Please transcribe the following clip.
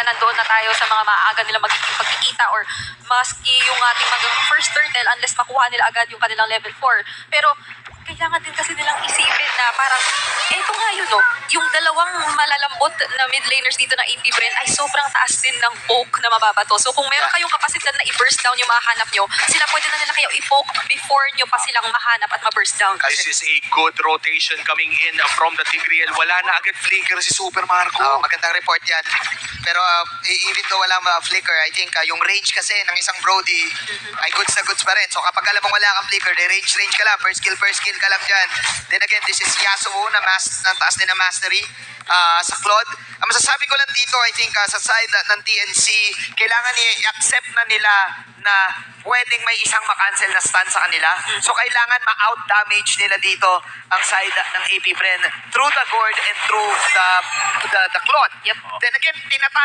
nandoon na tayo sa mga maaga nila magiging pagkikita or maski yung ating first turtle unless makuha nila agad yung kanilang level 4. Pero kailangan din kasi nilang isipin na parang, eto nga yun, no? Yung dalawang malalambot na mid laners dito ng AP Bren ay sobrang taas din ng poke na mababato. So kung meron kayong kapasidad na i-burst down yung mahanap nyo, sila pwede na nila kayo i-poke before nyo pa silang mahanap at ma-burst down. This is a good rotation coming in from the Tigreal. Wala na agad flicker si Super Marco. Magandang report yan. Pero even though walang flicker, I think yung range kasi ng isang Brody ay goods na goods pa rin. So kapag alam mong wala kang flicker, range ka lang. First kill ka lang dyan. Then again, this is Yasuo na taas din na mastery sa Claude. Ang masasabi ko lang dito, I think sa side ng TNC, kailangan i-accept na nila na pwedeng may isang makancel na stun sa kanila. So kailangan ma-out damage nila dito ang side ng AP Bren through the Gord and through the Claude. Yep. Then again, tinatalo